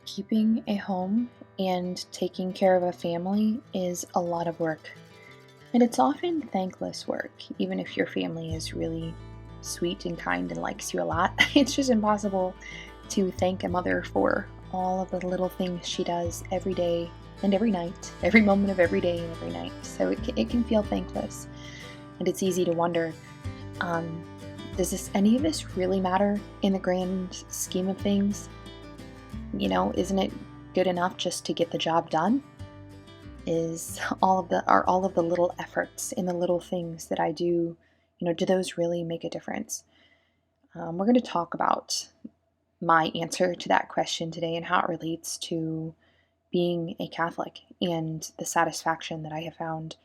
Keeping a home and taking care of a family is a lot of work, and it's often thankless work, even if your family is really sweet and kind and likes you a lot. It's just impossible to thank a mother for all of the little things she does every day and every night, every moment of every day and every night. So it can feel thankless, and it's easy to wonder, um, does any of this really matter in the grand scheme of things? Isn't it good enough just to get the job done? Are all of the little efforts and the little things that I do, do those really make a difference? We're going to talk about my answer to that question today and how it relates to being a Catholic and the satisfaction that I have found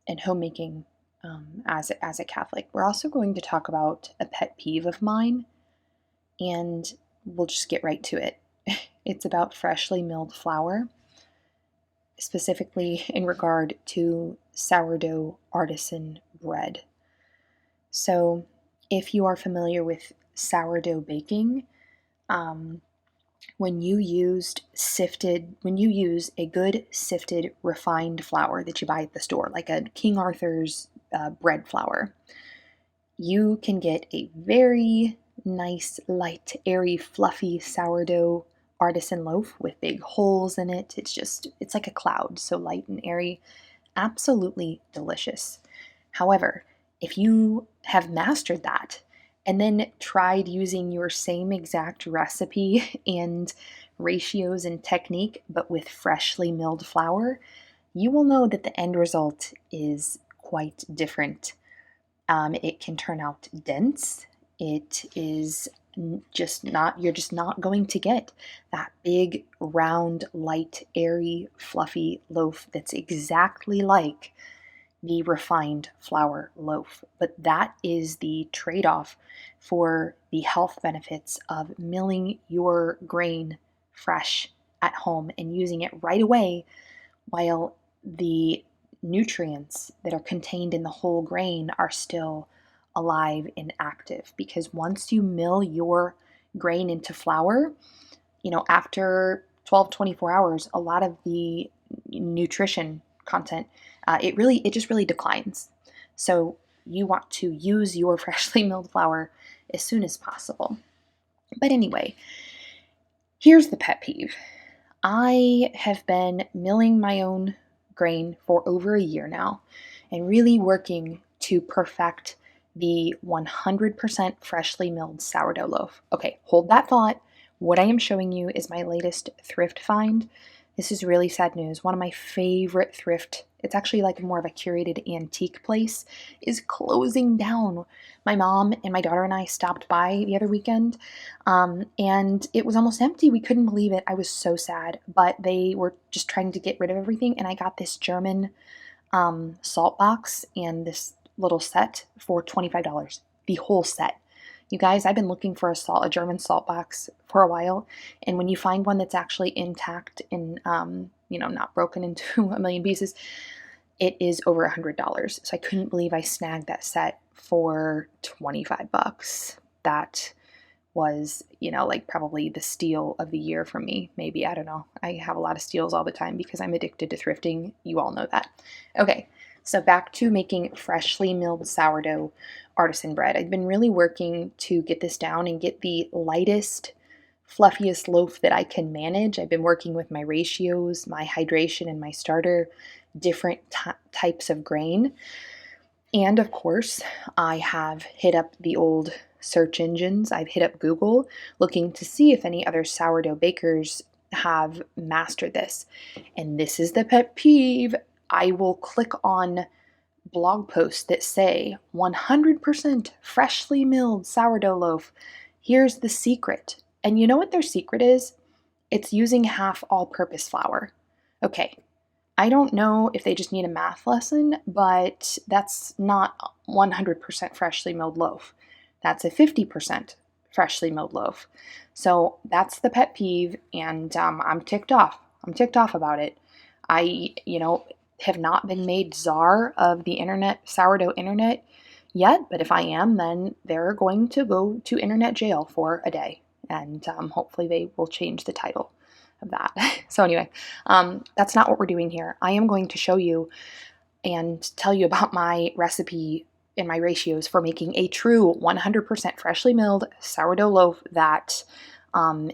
in homemaking as a Catholic. We're also going to talk about a pet peeve of mine, and we'll just get right to it. It's about freshly milled flour, specifically in regard to sourdough artisan bread. So, if you are familiar with sourdough baking, um, when you use a good sifted refined flour that you buy at the store, like a King Arthur's bread flour, you can get a very nice, light, airy, fluffy sourdough artisan loaf with big holes in it. It's like a cloud, so light and airy. Absolutely delicious. However, if you have mastered that and then tried using your same exact recipe and ratios and technique, but with freshly milled flour, you will know that the end result is quite different. It can turn out dense. It is you're just not going to get that big, round, light, airy, fluffy loaf that's exactly like the refined flour loaf. But that is the trade off for the health benefits of milling your grain fresh at home and using it right away, while the nutrients that are contained in the whole grain are still alive and active. Because once you mill your grain into flour, after 12, 24 hours, a lot of the nutrition content, it just really declines. So you want to use your freshly milled flour as soon as possible. But anyway, here's the pet peeve. I have been milling my own grain for over a year now and really working to perfect the 100% freshly milled sourdough loaf. Okay, hold that thought. What I am showing you is my latest thrift find. This is really sad news. One of my favorite thrift, it's actually like more of a curated antique place, is closing down. My mom and my daughter and I stopped by the other weekend, and it was almost empty. We couldn't believe it. I was so sad, but they were just trying to get rid of everything, and I got this German salt box and this little set for $25. The whole set. You guys, I've been looking for a German salt box for a while, and when you find one that's actually intact and not broken into a million pieces, it is over $100. So I couldn't believe I snagged that set for $25. That was, like probably the steal of the year for me. Maybe, I don't know. I have a lot of steals all the time because I'm addicted to thrifting. You all know that. Okay, so back to making freshly milled sourdough artisan bread. I've been really working to get this down and get the lightest, fluffiest loaf that I can manage. I've been working with my ratios, my hydration, and my starter, different types of grain. And of course, I have hit up the old search engines. I've hit up Google looking to see if any other sourdough bakers have mastered this. And this is the pet peeve. I will click on blog posts that say 100% freshly milled sourdough loaf. Here's the secret. And you know what their secret is? It's using half all-purpose flour. Okay, I don't know if they just need a math lesson, but that's not 100% freshly milled loaf. That's a 50% freshly milled loaf. So that's the pet peeve, and I'm ticked off. I'm ticked off about it. I, have not been made czar of the sourdough internet yet, but if I am, then they're going to go to internet jail for a day, and hopefully they will change the title. of that. So anyway, that's not what we're doing here. I am going to show you and tell you about my recipe and my ratios for making a true 100% freshly milled sourdough loaf that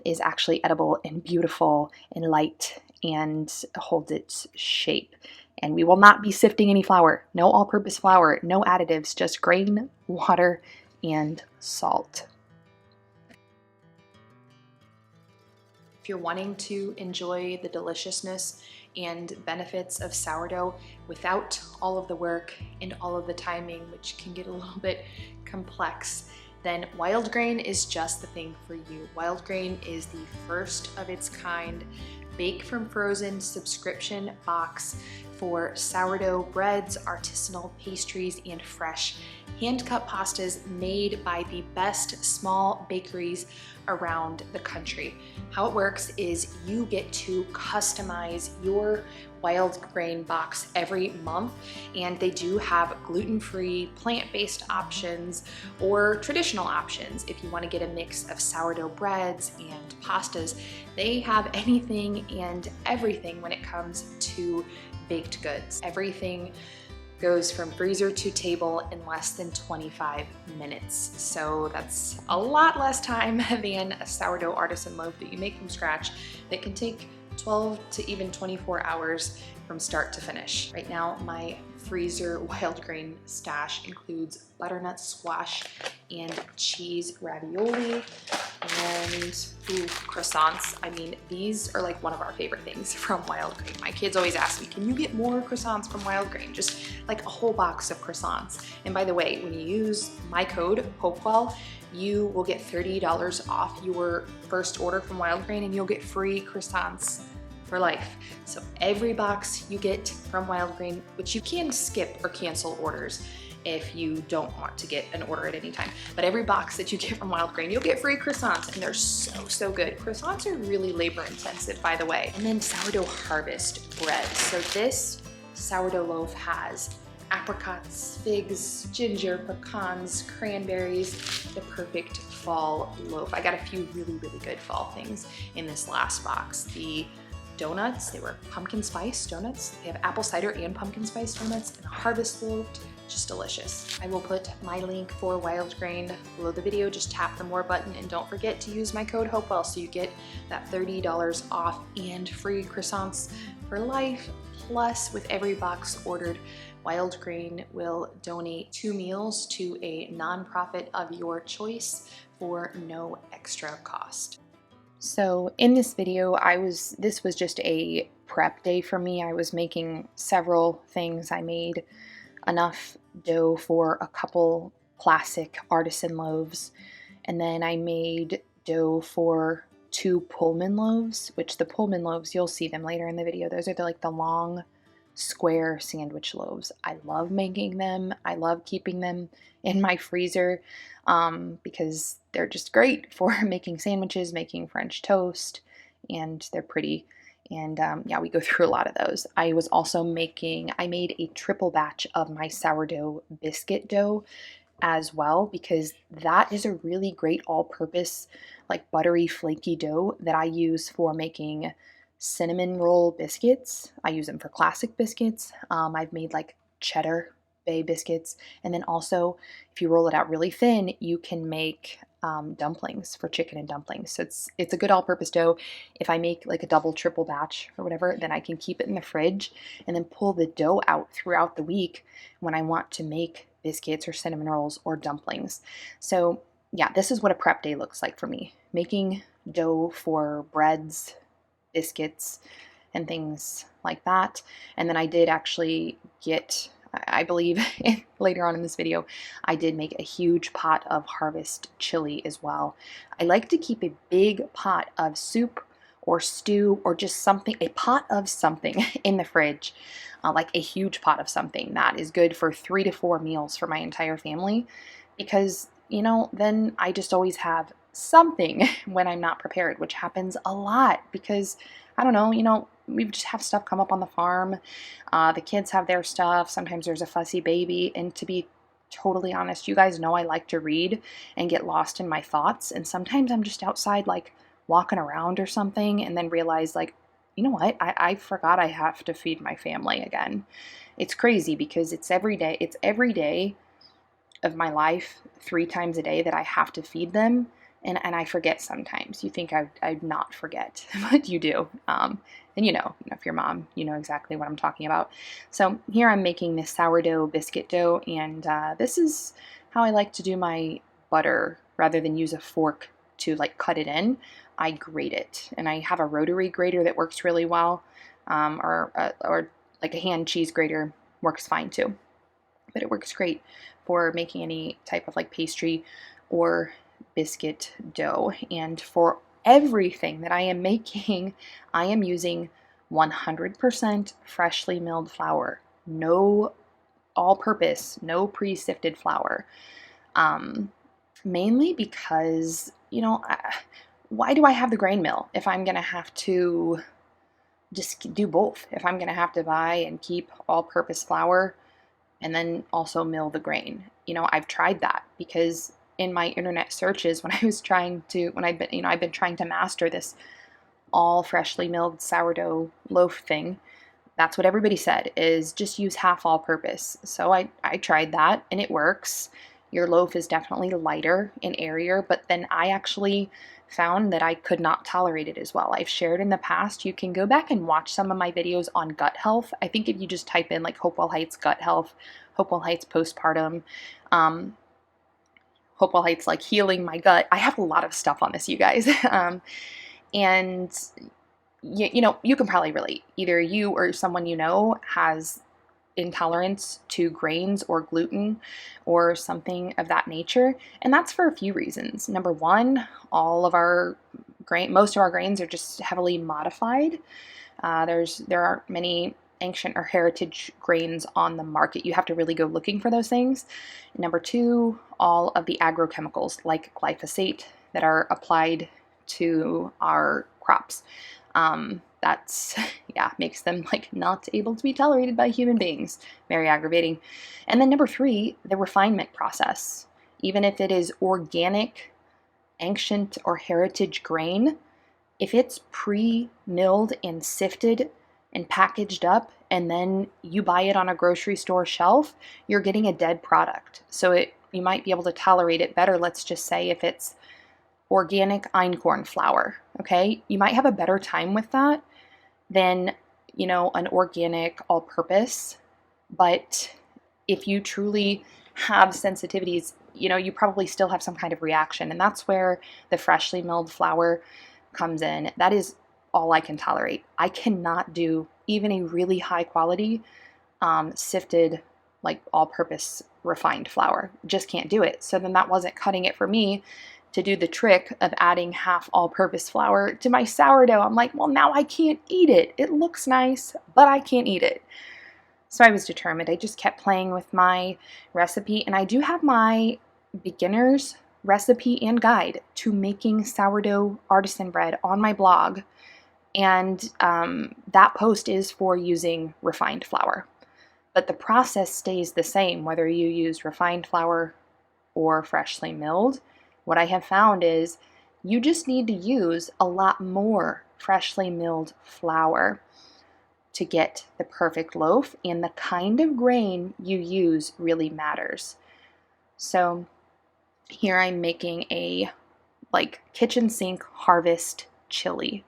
is actually edible and beautiful and light and holds its shape. And we will not be sifting any flour. No all-purpose flour, no additives, just grain, water, and salt. If you're wanting to enjoy the deliciousness and benefits of sourdough without all of the work and all of the timing, which can get a little bit complex, then wild grain is just the thing for you. Wild grain is the first of its kind bake from frozen subscription box for sourdough breads, artisanal pastries, and fresh hand-cut pastas made by the best small bakeries around the country. How it works is you get to customize your wild grain box every month, and they do have gluten-free, plant-based options or traditional options. If you want to get a mix of sourdough breads and pastas, they have anything and everything when it comes to baked goods. Everything goes from freezer to table in less than 25 minutes. So that's a lot less time than a sourdough artisan loaf that you make from scratch that can take 12 to even 24 hours from start to finish. Right now, my freezer wild grain stash includes butternut squash and cheese ravioli and croissants. I mean, these are like one of our favorite things from wild grain. My kids always ask me, can you get more croissants from wild grain? Just like a whole box of croissants. And by the way, when you use my code HOPEWELL, you will get $30 off your first order from wild grain, and you'll get free croissants for life. So every box you get from wild grain, which you can skip or cancel orders if you don't want to get an order at any time, but every box that you get from wild grain, you'll get free croissants, and they're so good. Croissants are really labor intensive, by the way. And then sourdough harvest bread. So this sourdough loaf has apricots, figs, ginger, pecans, cranberries, the perfect fall loaf. I got a few really good fall things in this last box. The donuts, they were pumpkin spice donuts. They have apple cider and pumpkin spice donuts, and a harvest loaf, just delicious. I will put my link for wild grain below the video. Just tap the more button, and don't forget to use my code HOPEWELL so you get that $30 off and free croissants for life. Plus, with every box ordered, Wild Grain will donate 2 meals to a nonprofit of your choice for no extra cost. So in this video, this was just a prep day for me. I was making several things. I made enough dough for a couple classic artisan loaves, and then I made dough for 2 Pullman loaves, which the Pullman loaves, you'll see them later in the video. Those are like the long square sandwich loaves. I love making them. I love keeping them in my freezer because they're just great for making sandwiches, making French toast, and they're pretty. And yeah, we go through a lot of those. I made a triple batch of my sourdough biscuit dough as well, because that is a really great all-purpose, like buttery, flaky dough that I use for making cinnamon roll biscuits. I use them for classic biscuits. I've made like cheddar bay biscuits, and then also if you roll it out really thin, you can make dumplings for chicken and dumplings. So it's a good all-purpose dough. If I make like a double, triple batch or whatever, then I can keep it in the fridge and then pull the dough out throughout the week when I want to make biscuits or cinnamon rolls or dumplings. So yeah, this is what a prep day looks like for me. Making dough for breads, biscuits, and things like that. And then I did actually get, I believe later on in this video, I did make a huge pot of harvest chili as well. I like to keep a big pot of soup or stew or just something, a pot of something in the fridge, like a huge pot of something that is good for 3 to 4 meals for my entire family, because, you know, then I just always have something when I'm not prepared, which happens a lot because, I don't know, you know, we just have stuff come up on the farm. The kids have their stuff. Sometimes there's a fussy baby. And to be totally honest, you guys know I like to read and get lost in my thoughts. And sometimes I'm just outside like walking around or something and then realize, like, you know what? I forgot I have to feed my family again. It's crazy because it's every day. It's every day of my life, 3 times a day, that I have to feed them. And I forget sometimes. You think I'd not forget, but you do. And if you're mom, you know exactly what I'm talking about. So here I'm making this sourdough biscuit dough, and this is how I like to do my butter. Rather than use a fork to like cut it in, I grate it, and I have a rotary grater that works really well, or like a hand cheese grater works fine too. But it works great for making any type of like pastry or biscuit dough. And for everything that I am making, I am using 100% freshly milled flour. No all-purpose, no pre-sifted flour. Mainly because, why do I have the grain mill if I'm going to have to just do both? If I'm going to have to buy and keep all-purpose flour and then also mill the grain. I've tried that because in my internet searches when I've been trying to master this all freshly milled sourdough loaf thing, that's what everybody said, is just use half all purpose. So I tried that and it works. Your loaf is definitely lighter and airier, but then I actually found that I could not tolerate it as well. I've shared in the past, you can go back and watch some of my videos on gut health. I think if you just type in like Hopewell Heights gut health, Hopewell Heights postpartum, Hopewell Heights like healing my gut. I have a lot of stuff on this, you guys. And you can probably relate. Either you or someone has intolerance to grains or gluten or something of that nature. And that's for a few reasons. Number one, most of our grains are just heavily modified. There aren't many ancient or heritage grains on the market. You have to really go looking for those things. Number two, all of the agrochemicals like glyphosate that are applied to our crops. Makes them like not able to be tolerated by human beings. Very aggravating. And then number three, the refinement process. Even if it is organic, ancient, or heritage grain, if it's pre-milled and sifted and packaged up, and then you buy it on a grocery store shelf, you're getting a dead product. So you might be able to tolerate it better, let's just say, if it's organic einkorn flour, okay? You might have a better time with that than, an organic all-purpose. But if you truly have sensitivities, you probably still have some kind of reaction. And that's where the freshly milled flour comes in. That is all I can tolerate. I cannot do even a really high quality sifted, like all-purpose refined flour. Just can't do it. So then that wasn't cutting it for me to do the trick of adding half all-purpose flour to my sourdough. I'm like, well, now I can't eat it. It looks nice, but I can't eat it. So I was determined. I just kept playing with my recipe, and I do have my beginner's recipe and guide to making sourdough artisan bread on my blog, and that post is for using refined flour. But the process stays the same whether you use refined flour or freshly milled. What I have found is you just need to use a lot more freshly milled flour to get the perfect loaf, and the kind of grain you use really matters. So here I'm making a kitchen sink harvest chili.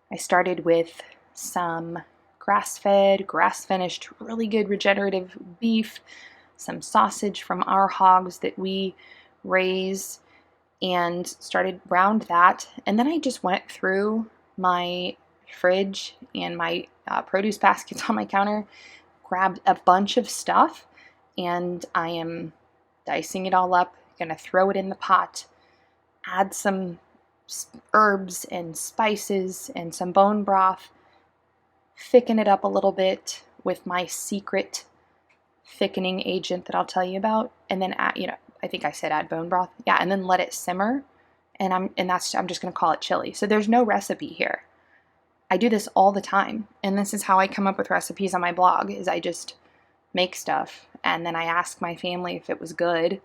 I started with some grass-fed, grass-finished, really good regenerative beef, some sausage from our hogs that we raise, and started browned that. And then I just went through my fridge and my produce baskets on my counter, grabbed a bunch of stuff, and I am dicing it all up, gonna throw it in the pot, add some herbs and spices and some bone broth, thicken it up a little bit with my secret thickening agent that I'll tell you about, and then I think I said add bone broth. Yeah, and then let it simmer, and I'm just going to call it chili. So there's no recipe here. I do this all the time, and this is how I come up with recipes on my blog, is I just make stuff, and then I ask my family if it was good,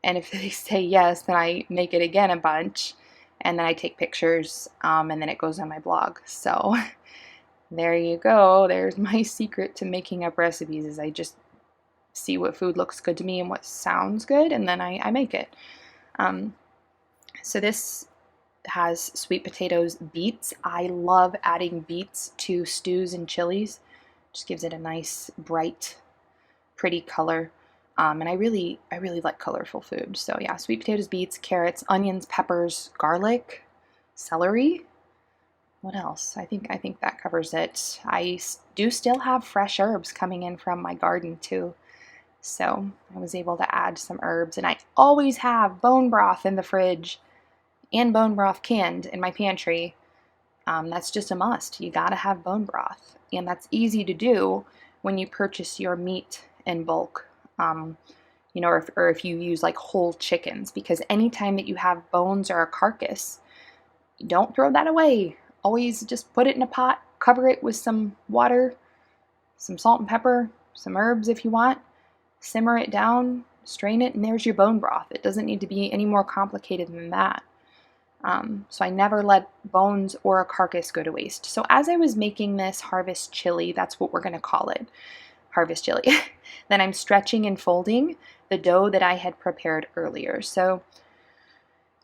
and if they say yes, then I make it again a bunch, and then I take pictures, and then it goes on my blog. So there you go. There's my secret to making up recipes, is I just see what food looks good to me and what sounds good, and then I make it. So this has sweet potatoes, beets. I love adding beets to stews and chilies. Just gives it a nice, bright, pretty color. And I really like colorful food. So yeah, sweet potatoes, beets, carrots, onions, peppers, garlic, celery. What else? I think that covers it. I do still have fresh herbs coming in from my garden too. So I was able to add some herbs, and I always have bone broth in the fridge and bone broth canned in my pantry. That's just a must. You gotta have bone broth, and that's easy to do when you purchase your meat in bulk. You know, or if you use like whole chickens, because anytime that you have bones or a carcass, don't throw that away. Always just put it in a pot, cover it with some water, some salt and pepper, some herbs if you want, simmer it down, strain it, and there's your bone broth. It doesn't need to be any more complicated than that. So I never let bones or a carcass go to waste. So as I was making this harvest chili, that's what we're going to call it, harvest chili, then I'm stretching and folding the dough that I had prepared earlier. So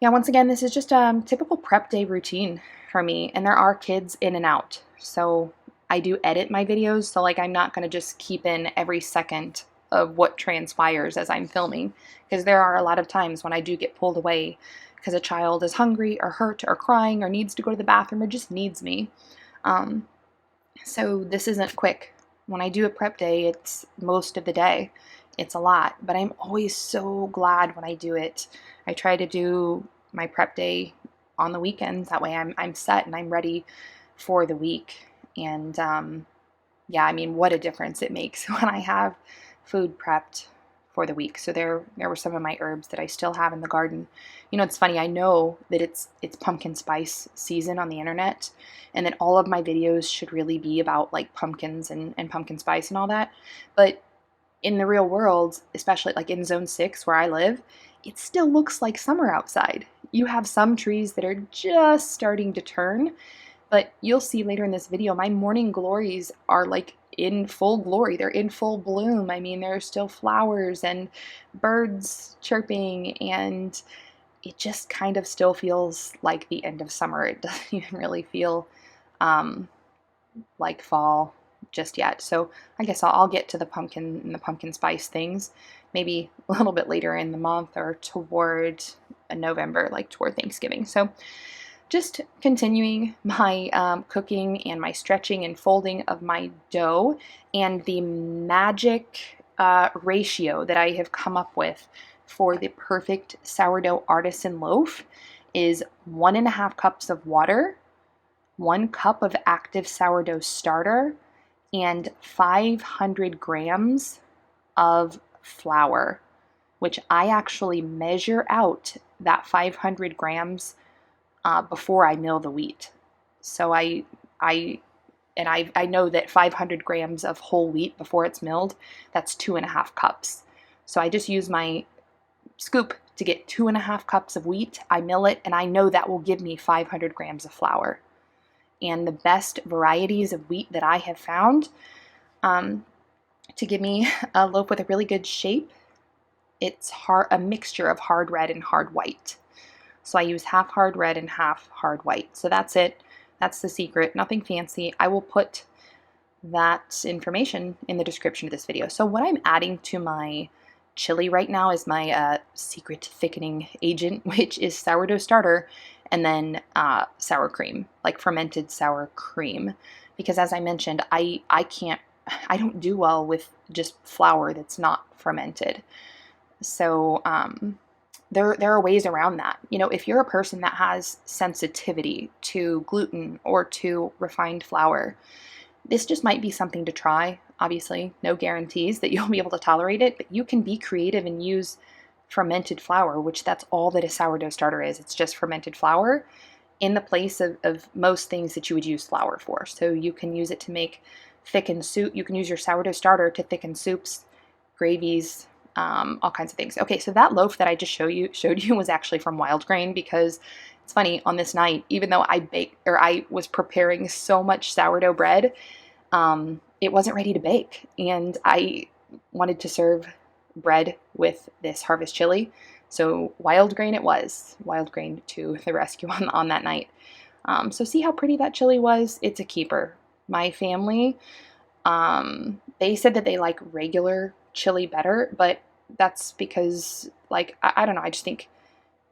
yeah, once again, this is just a typical prep day routine for me, and there are kids in and out. So I do edit my videos, so like I'm not going to just keep in every second of what transpires as I'm filming, because there are a lot of times when I do get pulled away because a child is hungry or hurt or crying or needs to go to the bathroom or just needs me. So this isn't quick. When I do a prep day, it's most of the day. It's a lot, but I'm always so glad when I do it. I try to do my prep day on the weekends. That way I'm set and I'm ready for the week. And yeah, I mean, what a difference it makes when I have food prepped for the week. So there were some of my herbs that I still have in the garden. You know, it's funny, I know that it's pumpkin spice season on the internet, and that all of my videos should really be about like pumpkins and pumpkin spice and all that. But in the real world, especially like in zone 6 where I live, it still looks like summer outside. You have some trees that are just starting to turn, but you'll see later in this video, my morning glories are like in full glory. They're in full bloom. I mean, there are still flowers and birds chirping, and it just kind of still feels like the end of summer. It doesn't even really feel like fall just yet. So I guess I'll get to the pumpkin and the pumpkin spice things maybe a little bit later in the month, or toward November, like toward Thanksgiving. So just continuing my cooking and my stretching and folding of my dough, and the magic ratio that I have come up with for the perfect sourdough artisan loaf is 1.5 cups of water, 1 cup of active sourdough starter, and 500 grams of flour, which I actually measure out that 500 grams before I mill the wheat. So I know that 500 grams of whole wheat before it's milled, that's 2.5 cups. So I just use my scoop to get 2.5 cups of wheat. I mill it, and I know that will give me 500 grams of flour. And the best varieties of wheat that I have found to give me a loaf with a really good shape, it's a mixture of hard red and hard white. So I use half hard red and half hard white. So that's it. That's the secret. Nothing fancy. I will put that information in the description of this video. So what I'm adding to my chili right now is my secret thickening agent, which is sourdough starter, and then sour cream, like fermented sour cream. Because as I mentioned, I don't do well with just flour that's not fermented. So there are ways around that. You know, if you're a person that has sensitivity to gluten or to refined flour, this just might be something to try. Obviously, no guarantees that you'll be able to tolerate it, but you can be creative and use fermented flour, which that's all that a sourdough starter is. It's just fermented flour in the place of most things that you would use flour for. So you can use it to make thickened soup. You can use your sourdough starter to thicken soups, gravies, all kinds of things. Okay, so that loaf that I just showed you was actually from Wild Grain, because It's funny, on this night, even though I was preparing so much sourdough bread, it wasn't ready to bake. And I wanted to serve bread with this harvest chili. So wild grain it was, wild grain to the rescue on that night. So see how pretty that chili was? It's a keeper. My family, they said that they like regular chili better, but that's because, like, I don't know, I just think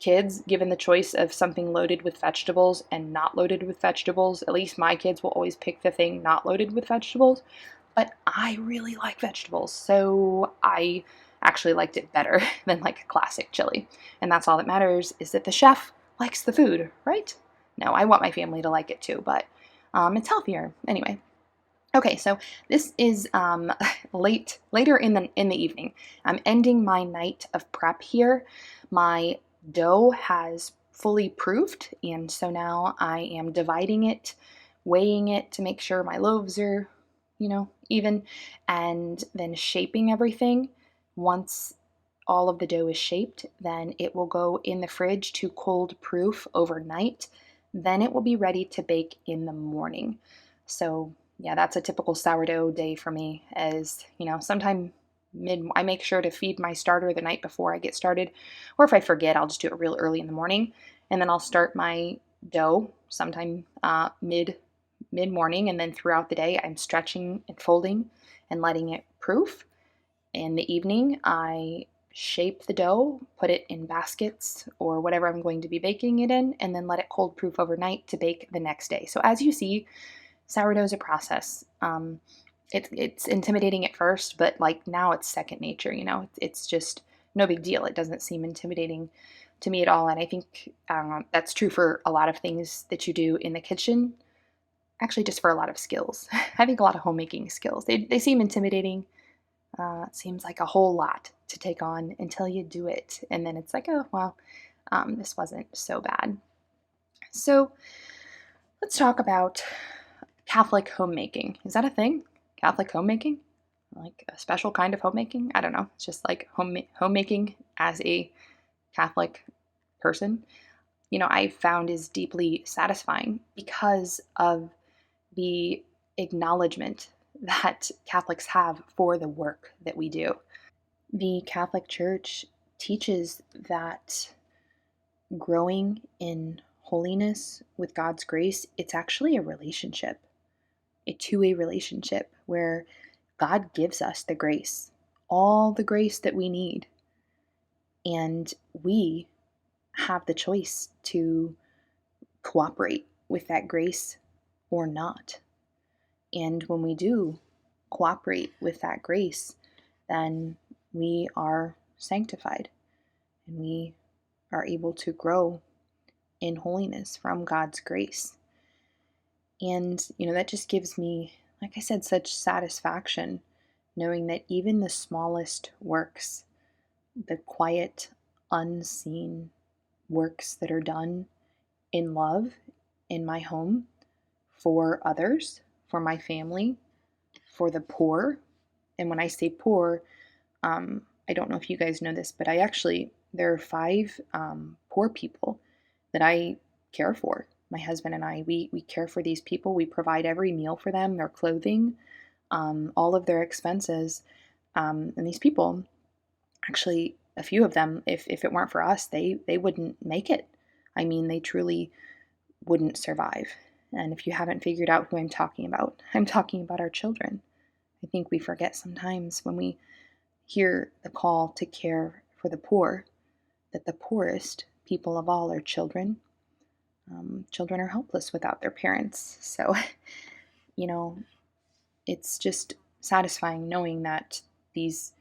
kids, given the choice of something loaded with vegetables and not loaded with vegetables, at least my kids will always pick the thing not loaded with vegetables. But I really like vegetables, so I actually liked it better than like a classic chili. And that's all that matters, is that the chef likes the food, right? No, I want my family to like it too, but it's healthier anyway. Okay, so this is later in the evening. I'm ending my night of prep here. My dough has fully proofed, and so now I am dividing it, weighing it to make sure my loaves are, even, and then shaping everything. Once all of the dough is shaped, then it will go in the fridge to cold proof overnight. Then it will be ready to bake in the morning. So yeah, that's a typical sourdough day for me. As sometime I make sure to feed my starter the night before I get started, or if I forget, I'll just do it real early in the morning, and then I'll start my dough sometime mid morning, and then throughout the day I'm stretching and folding and letting it proof. In the evening, I shape the dough, put it in baskets or whatever I'm going to be baking it in, and then let it cold proof overnight to bake the next day. So as you see, sourdough is a process. It's intimidating at first, but like now it's second nature. It's just no big deal. It doesn't seem intimidating to me at all, and I think that's true for a lot of things that you do in the kitchen. Actually, just for a lot of skills. I think a lot of homemaking skills. They seem intimidating. It seems like a whole lot to take on until you do it, and then it's like, oh well, this wasn't so bad. So let's talk about Catholic homemaking. Is that a thing? Catholic homemaking? Like a special kind of homemaking? I don't know. It's just like homemaking as a Catholic person, I found is deeply satisfying because of the acknowledgement that Catholics have for the work that we do. The Catholic Church teaches that growing in holiness with God's grace, it's actually a relationship, a two-way relationship where God gives us the grace, all the grace that we need. And we have the choice to cooperate with that grace or not. And when we do cooperate with that grace, then we are sanctified and we are able to grow in holiness from God's grace. And, that just gives me, like I said, such satisfaction knowing that even the smallest works, the quiet, unseen works that are done in love in my home for others, for my family, for the poor. And when I say poor, I don't know if you guys know this, but there are 5 poor people that I care for. My husband and I, we care for these people. We provide every meal for them, their clothing, all of their expenses. And these people, actually, a few of them, if it weren't for us, they wouldn't make it. I mean, they truly wouldn't survive. And if you haven't figured out who I'm talking about our children. I think we forget sometimes when we hear the call to care for the poor, that the poorest people of all are children. Children are helpless without their parents. So, it's just satisfying knowing that these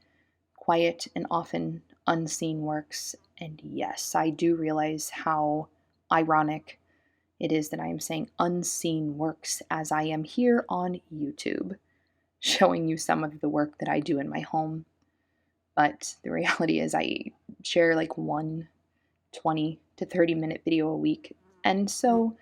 quiet and often unseen works, and yes, I do realize how ironic it is that I am saying unseen works as I am here on YouTube, showing you some of the work that I do in my home. But the reality is I share like one 20 to 30 minute video a week. And so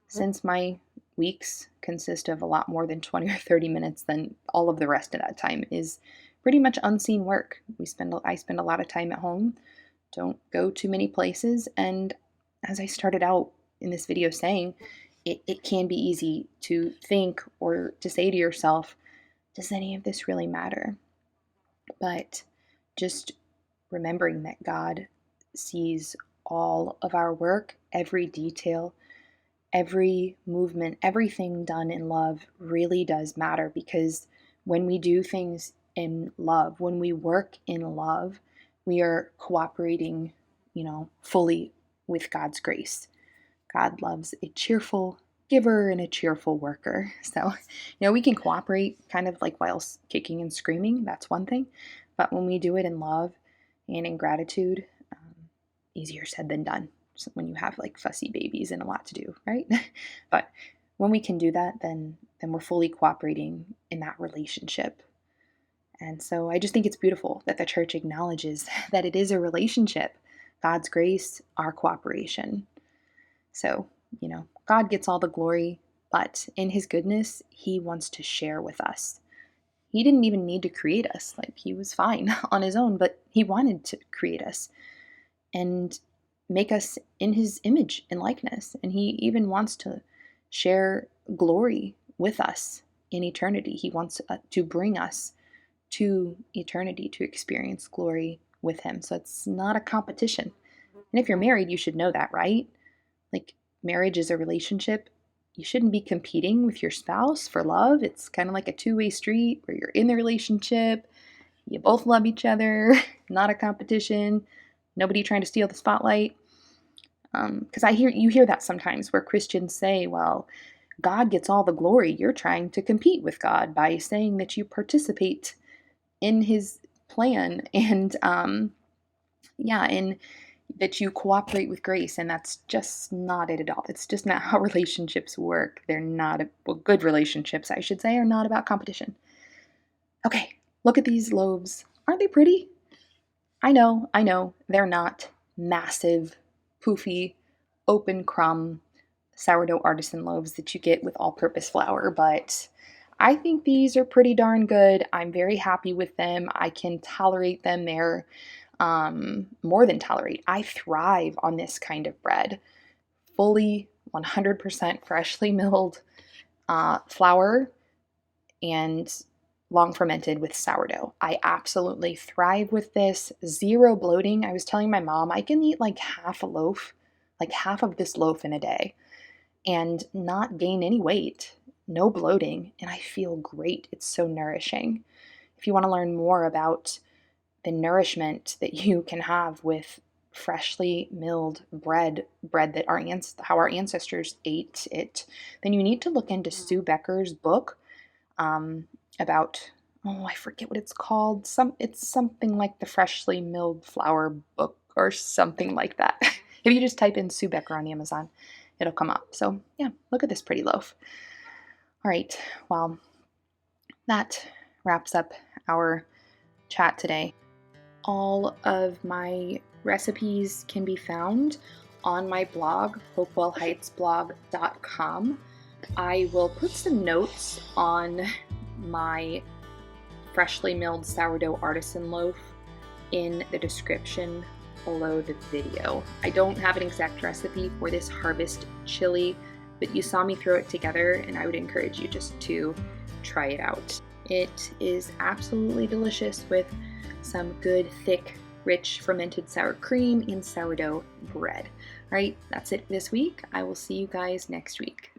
since my weeks consist of a lot more than 20 or 30 minutes, then all of the rest of that time is pretty much unseen work. I spend a lot of time at home, don't go too many places, and as I started out in this video saying, it can be easy to think or to say to yourself, does any of this really matter? But just remembering that God sees all of our work, every detail, every movement, everything done in love really does matter, because when we do things in love, when we work in love, we are cooperating, fully with God's grace. God loves a cheerful giver and a cheerful worker. So, we can cooperate kind of like while kicking and screaming. That's one thing. But when we do it in love and in gratitude, easier said than done. So when you have like fussy babies and a lot to do, right? But when we can do that, then we're fully cooperating in that relationship. And so I just think it's beautiful that the church acknowledges that it is a relationship. God's grace, our cooperation. So, God gets all the glory, but in his goodness, he wants to share with us. He didn't even need to create us. Like, he was fine on his own, but he wanted to create us and make us in his image and likeness. And he even wants to share glory with us in eternity. He wants to bring us to eternity to experience glory with him. So it's not a competition. And if you're married, you should know that, right? Like, marriage is a relationship. You shouldn't be competing with your spouse for love. It's kind of like a two-way street where you're in the relationship. You both love each other, not a competition. Nobody trying to steal the spotlight. Because you hear that sometimes where Christians say, well, God gets all the glory. You're trying to compete with God by saying that you participate in his plan and that you cooperate with grace. And that's just not it at all. It's just not how relationships work. They're not, good relationships, I should say, are not about competition. Okay, look at these loaves. Aren't they pretty? I know, they're not massive, poofy, open crumb sourdough artisan loaves that you get with all-purpose flour, but I think these are pretty darn good. I'm very happy with them. I can tolerate them. They're more than tolerate. I thrive on this kind of bread. Fully 100% freshly milled flour and long fermented with sourdough. I absolutely thrive with this. Zero bloating. I was telling my mom I can eat like half of this loaf in a day and not gain any weight. No bloating, and I feel great. It's so nourishing. If you want to learn more about the nourishment that you can have with freshly milled bread that how our ancestors ate it, then you need to look into Sue Becker's book about, I forget what it's called. It's something like the Freshly Milled Flour book or something like that. If you just type in Sue Becker on Amazon, it'll come up. So yeah, look at this pretty loaf. All right, well, that wraps up our chat today. All of my recipes can be found on my blog, hopewellheightsblog.com. I will put some notes on my freshly milled sourdough artisan loaf in the description below the video. I don't have an exact recipe for this harvest chili, but you saw me throw it together, and I would encourage you just to try it out. It is absolutely delicious with some good, thick, rich fermented sour cream and sourdough bread. All right, that's it this week. I will see you guys next week.